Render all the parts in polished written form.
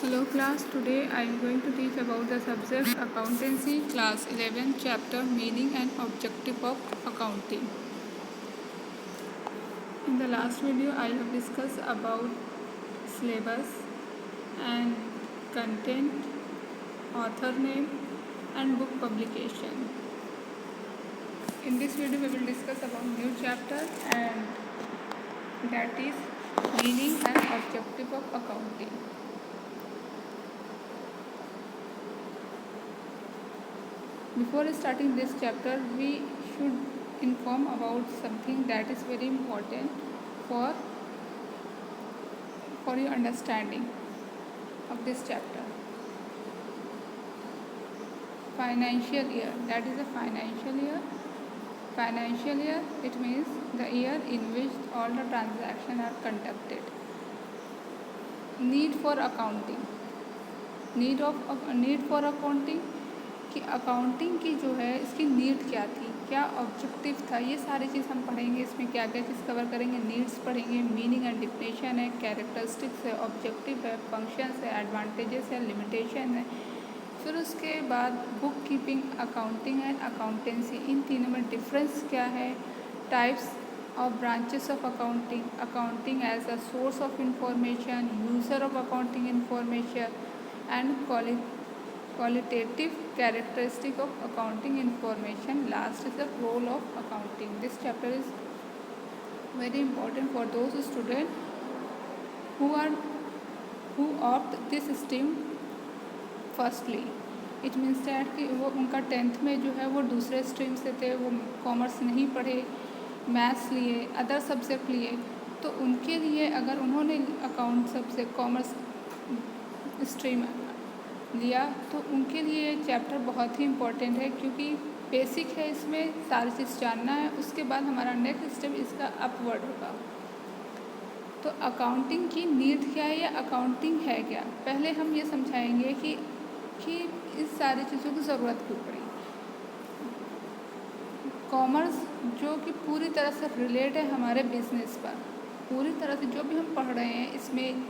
Hello class, today I am going to teach about the subject accountancy, class 11, chapter meaning and objective of accounting. In the last video I have discussed about syllabus and content, author name and book publication. In this video we will discuss about new chapter and that is meaning and objective of accounting. Before starting this chapter, we should inform about something that is very important for your understanding of this chapter. Financial year, that is a financial year. Financial year, it means the year in which all the transactions are conducted. Need for accounting, need for accounting कि accounting की जो है इसकी need क्या थी, क्या objective था, ये सारी चीज़ हम पढ़ेंगे। इसमें क्या क्या चीज़ कवर करेंगे, नीड्स पढ़ेंगे, मीनिंग एंड डिफिनेशन है, कैरेक्टरिस्टिक्स है, ऑब्जेक्टिव है, फंक्शंस है, एडवांटेजेस है, लिमिटेशन है। फिर उसके बाद book keeping, accounting and accountancy, इन तीनों में डिफरेंस क्या है, types of branches of accounting, accounting as a source of information, user of accounting information and qualitative characteristic of accounting information. Last is the role of accounting. This chapter is very important for those students who opt this stream firstly. It means that कि वो उनका 10th में जो है वो दूसरे stream से थे, वो कॉमर्स नहीं पढ़े, मैथ्स लिए, अदर सब्जेक्ट लिए, तो उनके लिए अगर उन्होंने अकाउंट सब्जेक्ट कॉमर्स स्ट्रीम लिया तो उनके लिए चैप्टर बहुत ही इम्पोर्टेंट है, क्योंकि बेसिक है, इसमें सारी चीज़ जानना है। उसके बाद हमारा नेक्स्ट स्टेप इसका अपवर्ड होगा। तो अकाउंटिंग की नीड क्या है या अकाउंटिंग है क्या, पहले हम ये समझाएंगे कि इस सारी चीज़ों की ज़रूरत क्यों पड़ी। कॉमर्स जो कि पूरी तरह से रिलेट है हमारे बिजनेस पर, पूरी तरह से जो भी हम पढ़ रहे हैं इसमें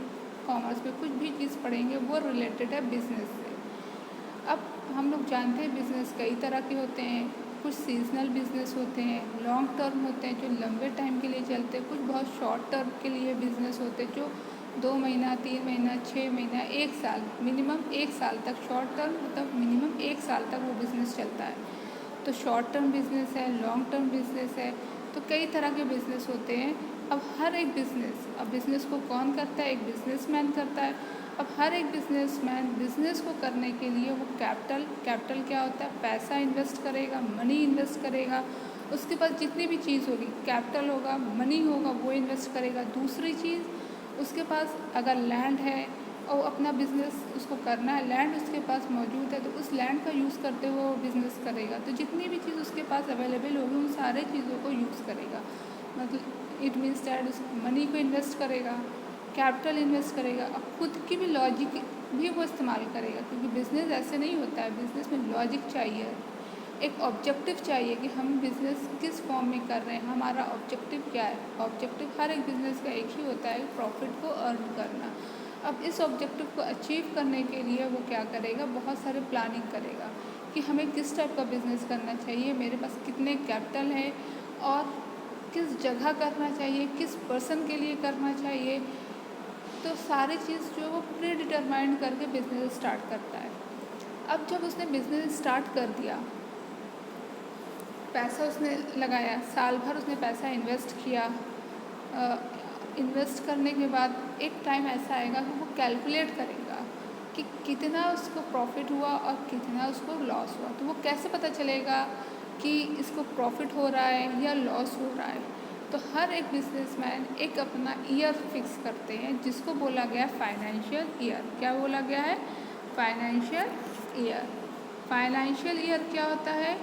कॉमर्स में कुछ भी चीज़ पढ़ेंगे वो रिलेटेड है बिज़नेस से। अब हम लोग जानते हैं बिज़नेस कई तरह के होते हैं, कुछ सीजनल बिज़नेस होते हैं, लॉन्ग टर्म होते हैं जो लंबे टाइम के लिए चलते हैं, कुछ बहुत शॉर्ट टर्म के लिए बिज़नेस होते हैं जो 2 महीना, 3 महीना, 6 महीना, 1 साल, मिनिमम 1 साल तक। शॉर्ट टर्म मतलब मिनिमम 1 साल तक वो बिज़नेस चलता है। तो शॉर्ट टर्म बिज़नेस है, लॉन्ग टर्म बिज़नेस है, तो कई तरह के बिज़नेस होते हैं। अब हर एक बिज़नेस को कौन करता है, एक बिज़नेसमैन करता है। अब हर एक बिज़नेसमैन बिज़नेस को करने के लिए वो कैपिटल क्या होता है, पैसा इन्वेस्ट करेगा, मनी इन्वेस्ट करेगा। उसके पास जितनी भी चीज़ होगी, कैपिटल होगा, मनी होगा, वो इन्वेस्ट करेगा। दूसरी चीज़ उसके पास अगर लैंड है और अपना बिज़नेस उसको करना है, लैंड उसके पास मौजूद है तो उस लैंड का यूज़ करते हुए वो बिज़नेस करेगा। तो जितनी भी चीज़ उसके पास अवेलेबल होगी उन सारे चीज़ों को यूज़ करेगा। मतलब इट मीन्स डैट उस मनी को इन्वेस्ट करेगा, कैपिटल इन्वेस्ट करेगा, और खुद की भी लॉजिक भी वो इस्तेमाल करेगा, क्योंकि बिज़नेस ऐसे नहीं होता है। बिज़नेस में लॉजिक चाहिए, एक ऑब्जेक्टिव चाहिए कि हम बिज़नेस किस फॉर्म में कर रहे हैं, हमारा ऑब्जेक्टिव क्या है। ऑब्जेक्टिव हर एक बिज़नेस का एक ही होता है, प्रॉफिट को अर्न करना। अब इस ऑब्जेक्टिव को अचीव करने के लिए वो क्या करेगा, बहुत सारे प्लानिंग करेगा कि हमें किस टाइप का बिज़नेस करना चाहिए, मेरे पास कितने कैपिटल है और किस जगह करना चाहिए, किस पर्सन के लिए करना चाहिए। तो सारी चीज़ जो वो प्री डिटरमाइंड करके बिज़नेस स्टार्ट करता है। अब जब उसने बिज़नेस स्टार्ट कर दिया, पैसा उसने लगाया, साल भर उसने पैसा इन्वेस्ट किया, इन्वेस्ट करने के बाद एक टाइम ऐसा आएगा कि वो कैलकुलेट करेगा कि कितना उसको प्रॉफिट हुआ और कितना उसको लॉस हुआ। तो वो कैसे पता चलेगा कि इसको प्रॉफिट हो रहा है या लॉस हो रहा है। तो हर एक बिजनेसमैन एक अपना ईयर फिक्स करते हैं, जिसको बोला गया फाइनेंशियल ईयर। क्या बोला गया है, फाइनेंशियल ईयर। फाइनेंशियल ईयर क्या होता है,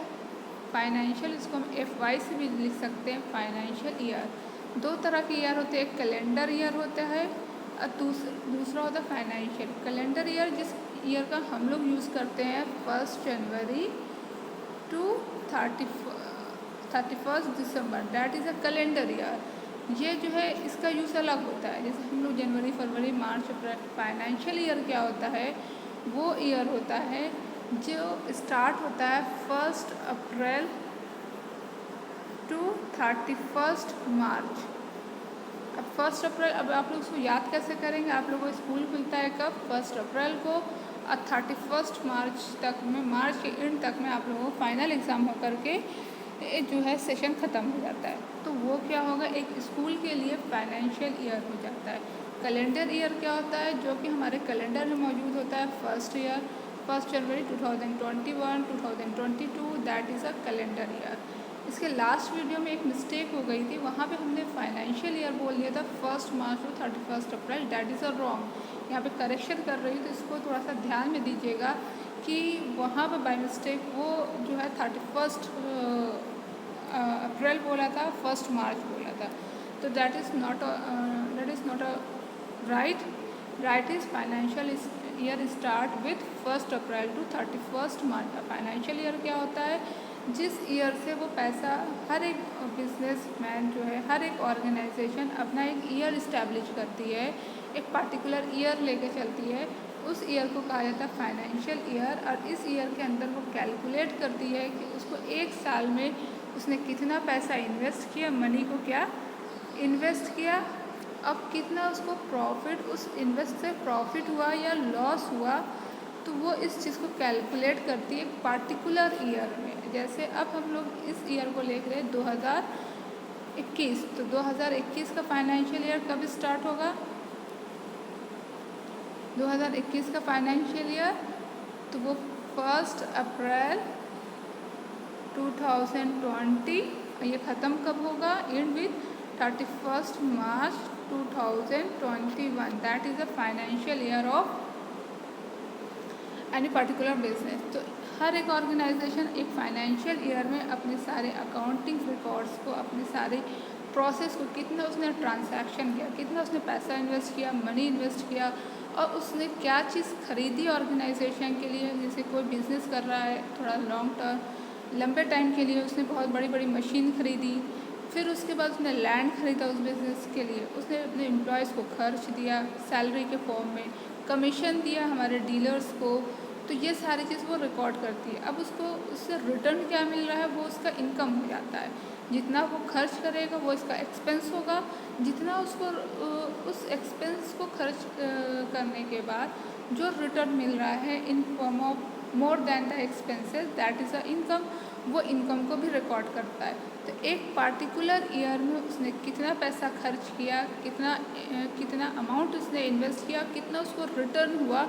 फाइनेंशियल, इसको हम FY से भी लिख सकते हैं। फाइनेंशियल ईयर 2 तरह के ईयर होते हैं, एक कैलेंडर ईयर होता है और दूसरा होता है फाइनेंशियल। कैलेंडर ईयर जिस ईयर का हम लोग यूज़ करते हैं 1 January to 31 December, that is a calendar year. ये जो है इसका यूज़ अलग होता है। जैसे हम लोग जनवरी, फरवरी, मार्च, अप्रैल, फाइनेंशियल ईयर क्या होता है, वो ईयर होता है जो स्टार्ट होता है 1 अप्रैल टू 31 मार्च। अब 1 अप्रैल, अब आप लोग उसको याद कैसे करेंगे? आप लोगों को स्कूल खुलता है कब? 1 अप्रैल को, और 31 मार्च तक में, मार्च के एंड तक में आप लोगों को फाइनल एग्ज़ाम होकर के जो है सेशन ख़त्म हो जाता है। तो वो क्या होगा, एक स्कूल के लिए फाइनेंशियल ईयर हो जाता है। कैलेंडर ईयर क्या होता है, जो कि हमारे कैलेंडर में मौजूद होता है। 1 जनवरी 2021, 2022, that is a calendar year. इसके लास्ट वीडियो में एक मिस्टेक हो गई थी, वहाँ पे हमने फाइनेंशियल ईयर बोल दिया था 1 March two 31 April, that is a wrong. यहाँ पे करेक्शन कर रही हूँ, तो इसको थोड़ा सा ध्यान में दीजिएगा कि वहाँ पे बाय मिस्टेक वो जो है 31 अप्रैल बोला था, 1 मार्च बोला था। तो that is not a right is financial year start with 1 April to 31 March. Financial year क्या होता है, जिस ईयर से वो पैसा, हर एक बिजनेसमैन जो है, हर एक ऑर्गेनाइजेशन अपना एक ईयर इस्टेब्लिश करती है, एक पार्टिकुलर ईयर लेके चलती है। उस ईयर को कहा जाता है फाइनेंशियल ईयर। और इस ईयर के अंदर वो कैलकुलेट करती है कि उसको एक साल में उसने कितना पैसा इन्वेस्ट किया, मनी को क्या इन्वेस्ट किया, अब कितना उसको प्रॉफिट, उस इन्वेस्ट से प्रॉफिट हुआ या लॉस हुआ। तो वो इस चीज़ को कैलकुलेट करती है एक पार्टिकुलर ईयर में। जैसे अब हम लोग इस ईयर को ले रहे हैं 2021, तो 2021 का फाइनेंशियल ईयर कब स्टार्ट होगा? 2021 का फाइनेंशियल ईयर तो वो 1 अप्रैल 2020, ये ख़त्म कब होगा? And with 31 March 2021, that is the financial year of any particular business. तो हर एक ऑर्गेनाइजेशन एक फाइनेंशियल ईयर में अपने सारे अकाउंटिंग रिकॉर्ड्स को, अपने सारे प्रोसेस को, कितना उसने ट्रांजैक्शन किया, कितना उसने पैसा इन्वेस्ट किया, मनी इन्वेस्ट किया, और उसने क्या चीज़ खरीदी ऑर्गेनाइजेशन के लिए। जैसे कोई बिज़नेस कर रहा है थोड़ा लॉन्ग टर्म, लंबे टाइम के लिए, उसने बहुत बड़ी बड़ी मशीन खरीदी, फिर उसके बाद उसने लैंड खरीदा उस बिज़नेस के लिए, उसने अपने एम्प्लॉयज़ को खर्च दिया सैलरी के फॉर्म में, कमीशन दिया हमारे डीलर्स को। तो ये सारी चीज़ वो रिकॉर्ड करती है। अब उसको उससे रिटर्न क्या मिल रहा है, वो उसका इनकम हो जाता है। जितना वो खर्च करेगा वो इसका एक्सपेंस होगा। जितना उसको उस एक्सपेंस को खर्च करने के बाद जो रिटर्न मिल रहा है in form of more than the expenses, that is a income, वो इनकम को भी रिकॉर्ड करता है। तो एक पार्टिकुलर ईयर में उसने कितना पैसा खर्च किया, कितना अमाउंट उसने इन्वेस्ट किया, कितना उसको रिटर्न हुआ,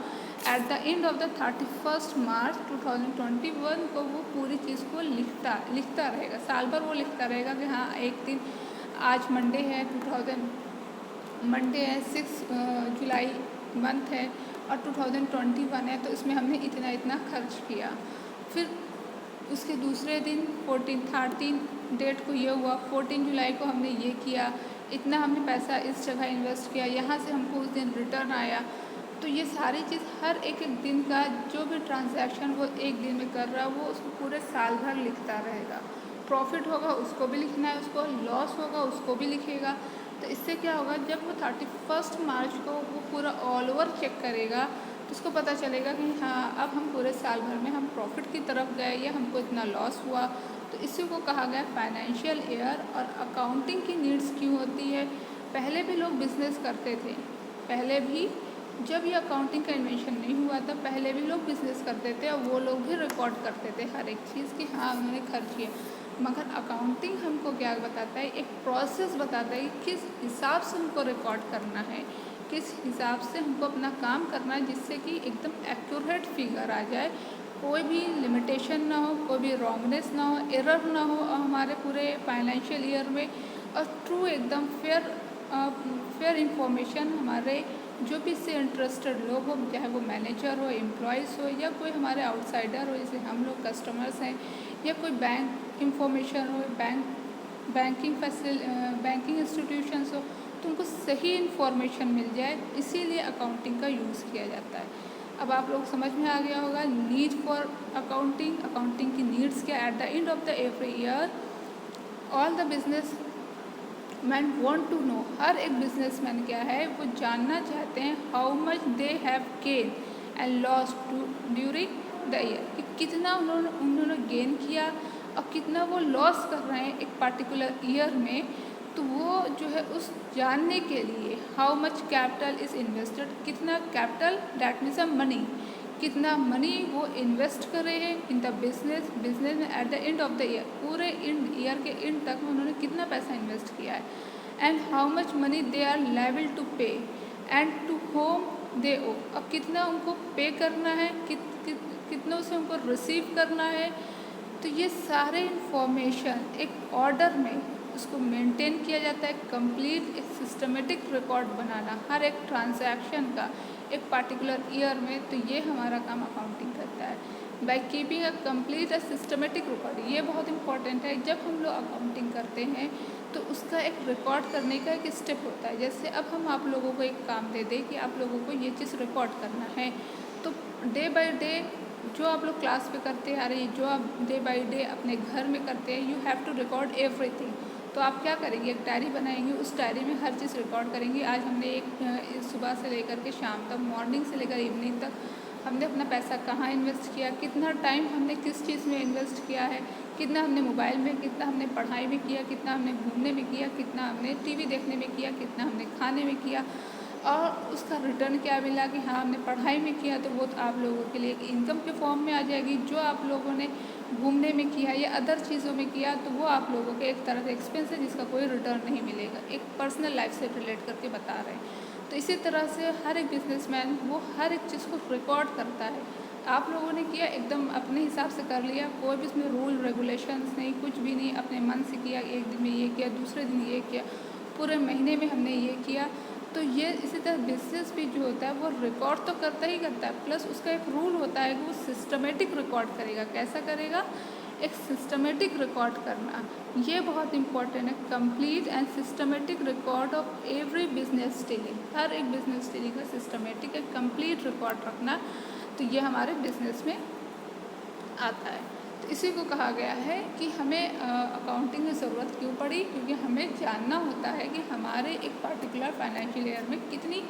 eight the end of the 31 मार्च 2021 को वो पूरी चीज़ को लिखता रहेगा। साल भर वो लिखता रहेगा कि हाँ, एक दिन आज मंडे है, 6 जुलाई मंथ है और 2021 है, तो इसमें हमने इतना इतना खर्च किया। फिर उसके दूसरे दिन 13 डेट को ये हुआ, 14 जुलाई को हमने ये किया, इतना हमने पैसा इस जगह इन्वेस्ट किया, यहाँ से हमको उस दिन रिटर्न आया। तो ये सारी चीज़ हर एक एक दिन का जो भी ट्रांजैक्शन वो एक दिन में कर रहा है, वो उसको पूरे साल भर लिखता रहेगा। प्रॉफिट होगा उसको भी लिखना है, उसको लॉस होगा उसको भी लिखेगा। तो इससे क्या होगा, जब वो 31 मार्च को वो पूरा ऑल ओवर चेक करेगा, तो उसको पता चलेगा कि हाँ, अब हम पूरे साल भर में हम प्रॉफिट की तरफ गए या हमको इतना लॉस हुआ। तो इसी को कहा गया फाइनेंशियल ईयर। और अकाउंटिंग की नीड्स क्यों होती है? पहले भी लोग बिज़नेस करते थे, पहले भी जब ये अकाउंटिंग का इन्वेंशन नहीं हुआ था, पहले भी लोग बिज़नेस करते थे और वो लोग भी रिकॉर्ड करते थे हर एक चीज़ कि हाँ, उन्होंने खर्च किया। मगर अकाउंटिंग हमको क्या बताता है, एक प्रोसेस बताता है कि किस हिसाब से हमको रिकॉर्ड करना है, किस हिसाब से हमको अपना काम करना है, जिससे कि एकदम एक्यूरेट फिगर आ जाए, कोई भी लिमिटेशन ना हो, कोई भी रॉन्गनेस ना हो, एरर ना हो हमारे पूरे फाइनेंशियल ईयर में। और ट्रू एकदम फेयर इंफॉर्मेशन हमारे जो भी इससे इंटरेस्टेड लोग हो, चाहे वो मैनेजर हो, एम्प्लॉयज़ हो, या कोई हमारे आउटसाइडर हो, जैसे हम लोग कस्टमर्स हैं, या कोई बैंक इंफॉर्मेशन हो, बैंकिंग इंस्टीट्यूशंस हो, तो उनको सही इन्फॉर्मेशन मिल जाए, इसीलिए अकाउंटिंग का यूज़ किया जाता है। अब आप लोग समझ में आ गया होगा नीड फॉर अकाउंटिंग की नीड्स क्या। At the end of the every year all the business man want to know, हर एक बिजनेसमैन क्या है वो जानना चाहते हैं how much they have gain and loss during the year, कि कितना उन्होंने गेन किया और कितना वो लॉस कर रहे हैं एक पर्टिकुलर ईयर में। तो वो जो है उस जानने के लिए how much capital is invested, कितना capital that means a money, कितना मनी वो इन्वेस्ट कर रहे हैं इन द बिजनेस में at the end of the year, पूरे ईयर के एंड तक उन्होंने कितना पैसा इन्वेस्ट किया है। And how much money they are liable to pay and to whom they owe, और कितना उनको पे करना है, कितना उसे उनको रिसीव करना है। तो ये सारे इंफॉर्मेशन एक ऑर्डर में उसको मेंटेन किया जाता है, कंप्लीट एक सिस्टमेटिक रिकॉर्ड बनाना हर एक ट्रांजैक्शन का एक पार्टिकुलर ईयर में। तो ये हमारा काम अकाउंटिंग करता है, by keeping a complete a systematic record. ये बहुत इंपॉर्टेंट है, जब हम लोग अकाउंटिंग करते हैं तो उसका एक रिकॉर्ड करने का एक स्टेप होता है। जैसे अब हम आप लोगों को एक काम दे दें कि आप लोगों को ये चीज़ रिकॉर्ड करना है, तो डे बाय डे जो आप लोग क्लास पे करते आ रहे हैं, जो आप डे बाय डे अपने घर में करते हैं, you have to record everything. तो आप क्या करेंगे, एक डायरी बनाएंगे, उस डायरी में हर चीज़ रिकॉर्ड करेंगे। आज हमने एक सुबह से लेकर के शाम तक, मॉर्निंग से लेकर इवनिंग तक हमने अपना पैसा कहाँ इन्वेस्ट किया, कितना टाइम हमने किस चीज़ में इन्वेस्ट किया है, कितना हमने मोबाइल में, कितना हमने पढ़ाई में किया, कितना हमने घूमने में किया, कितना हमने टीवी देखने में किया, कितना हमने खाने में किया, और उसका रिटर्न क्या मिला कि हाँ हमने पढ़ाई में किया। तो वो तो आप लोगों के लिए एक इनकम के फॉर्म में आ जाएगी। जो आप लोगों ने घूमने में किया या अदर चीज़ों में किया तो वो आप लोगों के एक तरह से एक्सपेंस है जिसका कोई रिटर्न नहीं मिलेगा, एक पर्सनल लाइफ से रिलेट करके बता रहे हैं। तो इसी तरह से हर एक बिजनेसमैन वो हर एक चीज़ को रिकॉर्ड करता है। आप लोगों ने किया एकदम अपने हिसाब से कर लिया, कोई भी इसमें रूल रेगुलेशंस नहीं, कुछ भी नहीं, अपने मन से किया, एक दिन में ये किया, दूसरे दिन ये किया, पूरे महीने में हमने ये किया। तो ये इसी तरह बिजनेस भी जो होता है वो रिकॉर्ड तो करता ही करता है, प्लस उसका एक रूल होता है कि वो सिस्टमेटिक रिकॉर्ड करेगा। कैसा करेगा, एक सिस्टमेटिक रिकॉर्ड करना, ये बहुत इंपॉर्टेंट है। Complete and systematic record of every business dealing, हर एक बिजनेस डीलिंग का सिस्टमेटिक एक कंप्लीट रिकॉर्ड रखना, तो ये हमारे बिजनेस में आता है। तो इसी को कहा गया है कि हमें अकाउंटिंग की ज़रूरत क्यों पड़ी, क्योंकि हमें जानना होता है कि हमारे एक पर्टिकुलर फाइनेंशियल ईयर में कितनी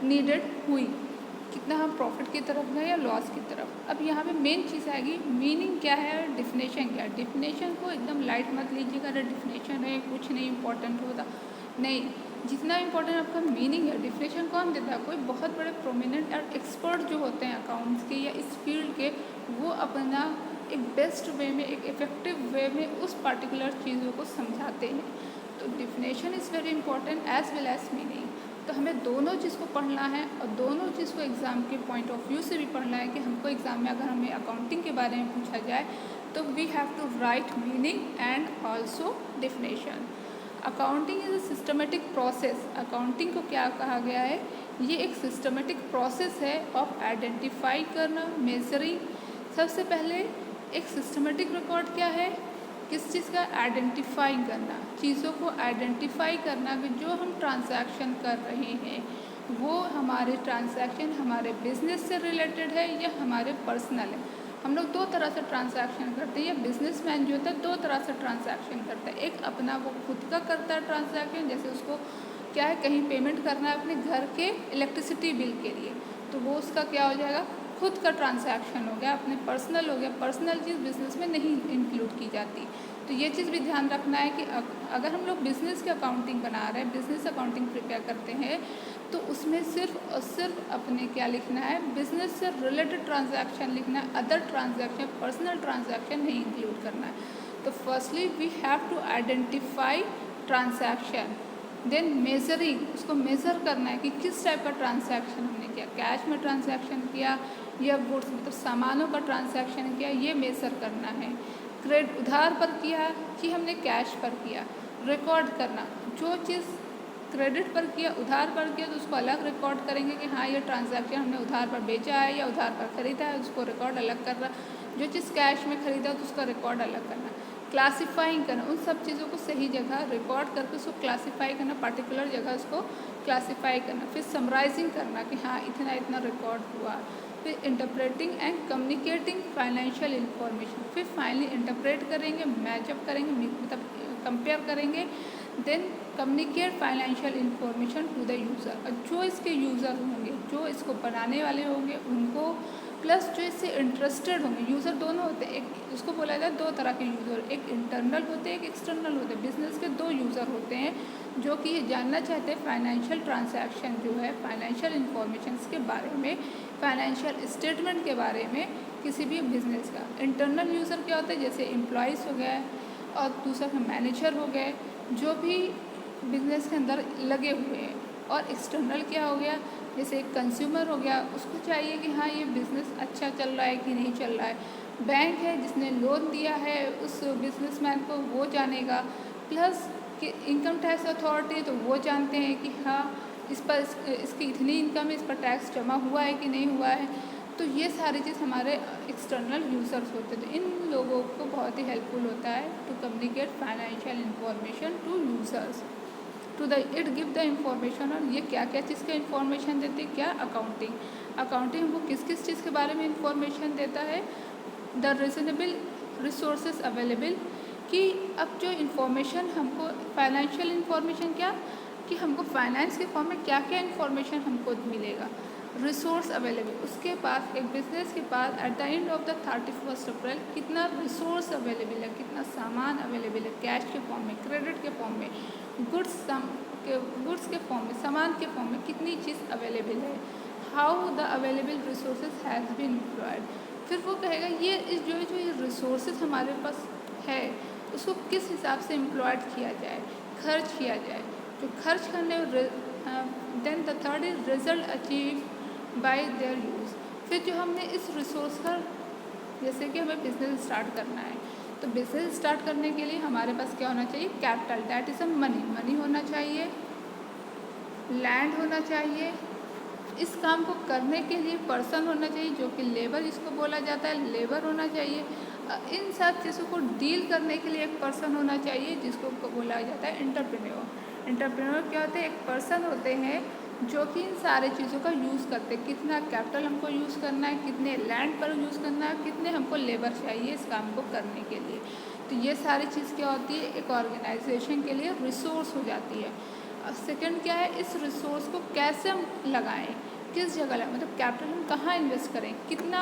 नीडेड हुई, कितना हम प्रॉफिट की तरफ गए या लॉस की तरफ। अब यहाँ पे मेन चीज़ आएगी, मीनिंग क्या है और डिफिनेशन क्या है। डिफिनेशन को एकदम लाइट मत लीजिएगा, अरे डिफिनेशन है कुछ नहीं इम्पोर्टेंट होता, नहीं, जितना इम्पोर्टेंट आपका मीनिंग है। डिफिनेशन कौन देता है, कोई बहुत बड़े प्रोमिनेंट और एक्सपर्ट जो होते हैं अकाउंट्स के या इस फील्ड के, वो अपना एक बेस्ट वे में, एक इफ़ेक्टिव वे में उस पार्टिकुलर चीज़ों को समझाते हैं। तो definition is very important as well as meaning. तो हमें दोनों चीज़ को पढ़ना है और दोनों चीज़ को एग्ज़ाम के पॉइंट ऑफ व्यू से भी पढ़ना है कि हमको एग्ज़ाम में अगर हमें अकाउंटिंग के बारे में पूछा जाए तो we have to write meaning and also definition. Accounting is a systematic process. Accounting को क्या कहा गया है, ये एक सिस्टमेटिक प्रोसेस है ऑफ आइडेंटिफाई करना, मेजरिंग। सबसे पहले एक सिस्टमेटिक रिकॉर्ड क्या है, किस चीज़ का, आइडेंटिफाई करना, चीज़ों को आइडेंटिफाई करना कि जो हम ट्रांजैक्शन कर रहे हैं वो हमारे ट्रांजैक्शन हमारे बिजनेस से रिलेटेड है या हमारे पर्सनल है। हम लोग दो तरह से ट्रांजैक्शन करते हैं, या बिजनेसमैन जो होता है दो तरह से ट्रांजैक्शन करता है। एक अपना वो खुद का करता है ट्रांजैक्शन, जैसे उसको क्या है कहीं पेमेंट करना है अपने घर के इलेक्ट्रिसिटी बिल के लिए, तो वो उसका क्या हो जाएगा, खुद का ट्रांजैक्शन हो गया, अपने पर्सनल हो गया। पर्सनल चीज़ बिजनेस में नहीं इंक्लूड की जाती। तो ये चीज़ भी ध्यान रखना है कि अगर हम लोग बिज़नेस की अकाउंटिंग बना रहे हैं, बिज़नेस अकाउंटिंग प्रिपेयर करते हैं, तो उसमें सिर्फ और सिर्फ अपने क्या लिखना है, बिज़नेस से रिलेटेड ट्रांजैक्शन लिखना है, अदर ट्रांजैक्शन, पर्सनल ट्रांजैक्शन नहीं इंक्लूड करना है। तो firstly we have to identify transaction, then measuring, उसको मेज़र करना है कि किस टाइप का ट्रांजैक्शन हमने किया, कैश में ट्रांजैक्शन किया या गुड्स मतलब सामानों का ट्रांजैक्शन किया, ये मेज़र करना है। क्रेडिट उधार पर किया कि हमने कैश पर किया, रिकॉर्ड करना, जो चीज़ क्रेडिट पर किया, उधार पर किया तो उसको अलग रिकॉर्ड करेंगे कि हाँ ये ट्रांजैक्शन हमने उधार पर बेचा है या उधार पर ख़रीदा है, उसको रिकॉर्ड अलग करना। जो चीज़ कैश में ख़रीदा तो उसका रिकॉर्ड अलग करना। क्लासीफाइंग करना, उन सब चीज़ों को सही जगह रिकॉर्ड करके उसको क्लासीफाई करना, पर्टिकुलर जगह उसको क्लासीफाई करना। फिर समराइजिंग करना कि हाँ इतना इतना रिकॉर्ड हुआ। फिर interpreting and communicating financial information, फिर फाइनली इंटरप्रेट करेंगे, मैचअप करेंगे, मतलब कंपेयर करेंगे then communicate financial information to the user. और जो इसके यूज़र होंगे, जो इसको बनाने वाले होंगे उनको, प्लस जो इससे इंटरेस्टेड होंगे, यूज़र दोनों होते हैं, एक उसको बोला जाए दो तरह के यूज़र, एक इंटरनल होते हैं, एक एक्सटर्नल होते हैं। बिजनेस के दो यूज़र होते हैं जो कि ये जानना चाहते हैं फाइनेंशियल ट्रांजैक्शन जो है, फाइनेंशियल इंफॉर्मेशन के बारे में, फाइनेंशियल स्टेटमेंट के बारे में किसी भी बिजनेस का। इंटरनल यूज़र क्या होता है, जैसे एम्प्लॉयज़ हो गए और दूसरा मैनेजर हो गए, जो भी बिजनेस के अंदर लगे हुए हैं। और एक्सटर्नल क्या हो गया, जैसे एक कंज्यूमर हो गया, उसको चाहिए कि हाँ ये बिज़नेस अच्छा चल रहा है कि नहीं चल रहा है। बैंक है जिसने लोन दिया है उस बिजनेसमैन को, वो जानेगा। प्लस कि इनकम टैक्स अथॉरिटी, तो वो जानते हैं कि हाँ इस पर इसकी इतनी इनकम है, इस पर टैक्स जमा हुआ है कि नहीं हुआ है। तो ये सारी चीज़ हमारे एक्सटर्नल यूज़र्स होते हैं। तो इन लोगों को बहुत ही हेल्पफुल होता है to communicate financial information to users to the it give the information. और ये क्या क्या चीज़ का इंफॉर्मेशन देते हैं, क्या अकाउंटिंग हमको किस किस चीज़ के बारे में इंफॉर्मेशन देता है। द रीजनेबल रिसोर्सेज अवेलेबल, कि अब जो इंफॉर्मेशन हमको फाइनेंशियल इंफॉर्मेशन क्या, कि हमको फाइनेंस के फॉर्म में क्या क्या इंफॉर्मेशन हमको मिलेगा। रिसोर्स अवेलेबल, उसके पास एक बिजनेस के पास at the end of the 31 April कितना रिसोर्स अवेलेबल है, कितना सामान अवेलेबल है, कैश के फॉर्म में, क्रेडिट के फॉर्म में, गुड्स के फॉर्म में, सामान के फॉर्म में कितनी चीज़ अवेलेबल है। How the available resources has been employed, फिर वो कहेगा ये जो ये रिसोर्सेज हमारे पास है उसको किस हिसाब से एम्प्लॉयड किया जाए, खर्च किया जाए। जो खर्च करने, then the third is result achieve by their use. फिर जो हमने इस रिसोर्स का, जैसे कि हमें बिजनेस स्टार्ट करना है, तो बिजनेस स्टार्ट करने के लिए हमारे पास क्या होना चाहिए, capital, that is a money होना चाहिए, लैंड होना चाहिए, इस काम को करने के लिए पर्सन होना चाहिए जो कि लेबर जिसको बोला जाता है, लेबर होना चाहिए। इन सब चीज़ों को डील करने के लिए एक पर्सन होना चाहिए जिसको बोला जाता है एंटरप्रेन्योर क्या होते हैं, एक पर्सन होते हैं जो कि इन सारे चीज़ों का यूज़ करते हैं। कितना कैपिटल हमको यूज़ करना है, कितने लैंड पर यूज़ करना है, कितने हमको लेबर चाहिए इस काम को करने के लिए। तो ये सारी चीज़ क्या होती है, एक ऑर्गेनाइजेशन के लिए रिसोर्स हो जाती है। सेकंड क्या है, इस रिसोर्स को कैसे हम लगाएं, किस जगह लगाएं, मतलब कैपिटल हम कहाँ इन्वेस्ट करें, कितना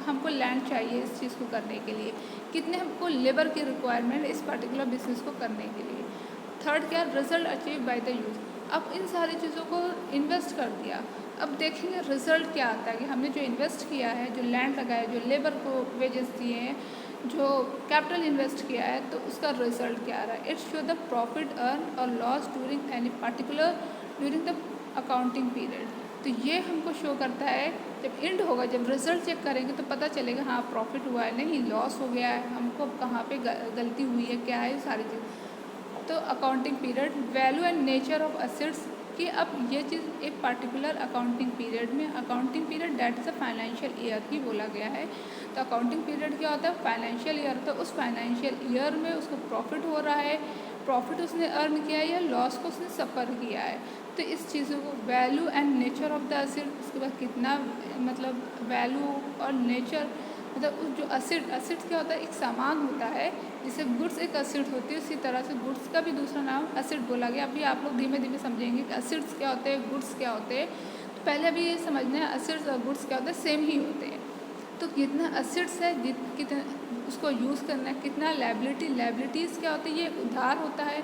हमको लैंड चाहिए इस चीज़ को करने के लिए, कितने हमको लेबर की रिक्वायरमेंट इस पर्टिकुलर बिजनेस को करने के लिए। थर्ड क्या, result achieve by the use. अब इन सारी चीज़ों को इन्वेस्ट कर दिया, अब देखेंगे रिजल्ट क्या आता है कि हमने जो इन्वेस्ट किया है, जो लैंड लगाया, जो लेबर को वेजेस दिए हैं, जो कैपिटल इन्वेस्ट किया है, तो उसका रिजल्ट क्या आ रहा है। It show the profit earn और loss during any particular during the accounting period. तो ये हमको शो करता है, जब एंड होगा, जब रिजल्ट चेक करेंगे तो पता चलेगा हाँ प्रॉफिट हुआ है, नहीं लॉस हो गया है, हमको कहाँ पे गलती हुई है, क्या है, सारी चीज़। तो accounting period, value and nature of assets, कि अब ये चीज़ एक पार्टिकुलर अकाउंटिंग पीरियड में, accounting period that is a financial year ही बोला गया है। तो अकाउंटिंग पीरियड क्या होता है, फाइनेंशियल ईयर। तो उस फाइनेंशियल ईयर में उसको प्रॉफिट हो रहा है, प्रॉफिट उसने अर्न किया है या लॉस को उसने सफ़र किया है। तो इस चीज़ों को value and nature of the asset, उसके बाद कितना मतलब वैल्यू और नेचर, मतलब उस जो असेट क्या होता है, एक सामान होता है, जैसे गुड्स एक असेट होती है, उसी तरह से गुड्स का भी दूसरा नाम असेट बोला गया। अभी आप लोग धीमे धीमे समझेंगे कि असेट्स क्या होते हैं, गुड्स क्या होते हैं। तो पहले अभी ये समझना है असेट्स और गुड्स क्या होते हैं, सेम ही होते हैं। तो कितना असेट्स है, कितना उसको यूज़ करना है, कितना लायबिलिटीज़ क्या होती है, ये उधार होता है।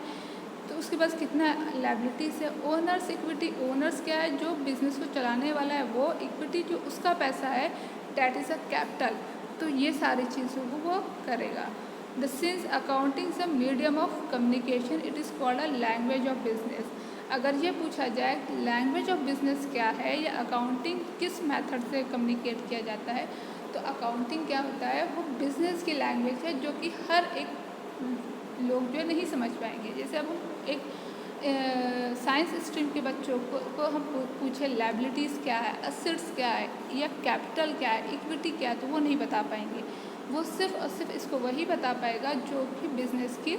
तो उसके पास कितना लायबिलिटीज़ है। ओनर्स इक्विटी, ओनर्स क्या है, जो बिज़नेस को चलाने वाला है, वो इक्विटी जो उसका पैसा है, डैट इज़ अ कैपिटल। तो ये सारी चीज़ों को वो करेगा। The sins accounting is a medium of communication, it is called a language of business. अगर ये पूछा जाए कि लैंग्वेज ऑफ बिजनेस क्या है, या अकाउंटिंग किस मेथड से कम्युनिकेट किया जाता है, तो अकाउंटिंग क्या होता है, वो बिज़नेस की लैंग्वेज है जो कि हर एक लोग जो नहीं समझ पाएंगे। जैसे अब हम एक साइंस स्ट्रीम के बच्चों को हम पूछे लायबिलिटीज़ क्या है, असेट्स क्या है, या कैपिटल क्या है, इक्विटी क्या है, तो वो नहीं बता पाएंगे। वो सिर्फ और सिर्फ इसको वही बता पाएगा जो कि बिज़नेस की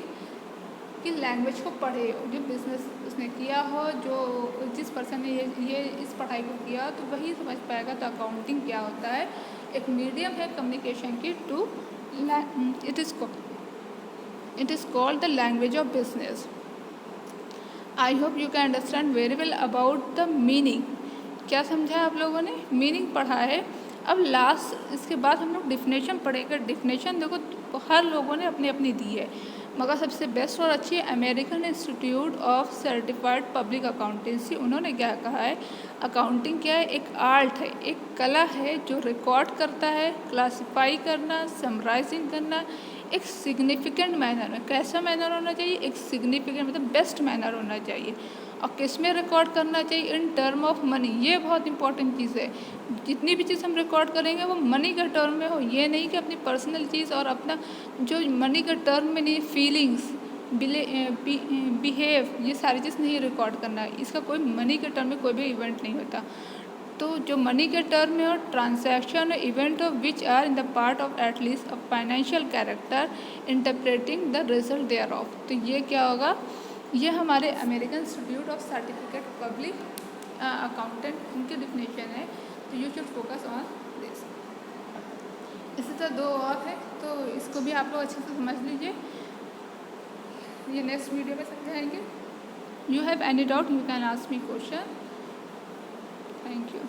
लैंग्वेज को पढ़े, जो बिज़नेस उसने किया हो, जो जिस पर्सन ने ये इस पढ़ाई को किया, तो वही समझ पाएगा। तो अकाउंटिंग क्या होता है, एक मीडियम है कम्युनिकेशन की to, it is called the language of business. I hope you can understand very well about the meaning. क्या समझा आप लोगों ने? मीनिंग पढ़ा है। अब लास्ट इसके बाद हम लोग डिफिनेशन पढ़ेंगे। डिफिनेशन देखो हर लोगों ने अपनी अपनी दी है, मगर सबसे बेस्ट और अच्छी American institute of certified public accountancy. उन्होंने क्या कहा है, अकाउंटिंग क्या है, एक आर्ट है, एक कला है जो रिकॉर्ड करता है, क्लासिफाई करना, समराइजिंग करना एक सिग्निफिकेंट मैनर में। कैसा मैनर होना चाहिए? एक सिग्निफिकेंट मतलब बेस्ट मैनर होना चाहिए। और किस में रिकॉर्ड करना चाहिए? In term of money. ये बहुत इंपॉर्टेंट चीज़ है। जितनी भी चीज़ हम रिकॉर्ड करेंगे वो मनी के टर्म में हो। ये नहीं कि अपनी पर्सनल चीज़ और अपना जो मनी के टर्म में नहीं, फीलिंग्स, बिहेव, ये सारी चीज़ नहीं रिकॉर्ड करना है। इसका कोई मनी के टर्म में कोई भी इवेंट नहीं होता। तो जो मनी के टर्म में और transaction event of which are in the part of at least a financial character interpreting the result thereof. तो ये क्या होगा, ये हमारे American institute of certificate public accountant उनकी डिफिनेशन है। तो you should focus on this. इसी तरह दो और है, तो इसको भी आप लोग अच्छे से समझ लीजिए। ये नेक्स्ट वीडियो में समझाएंगे। You have any doubt you can ask me question. Thank you.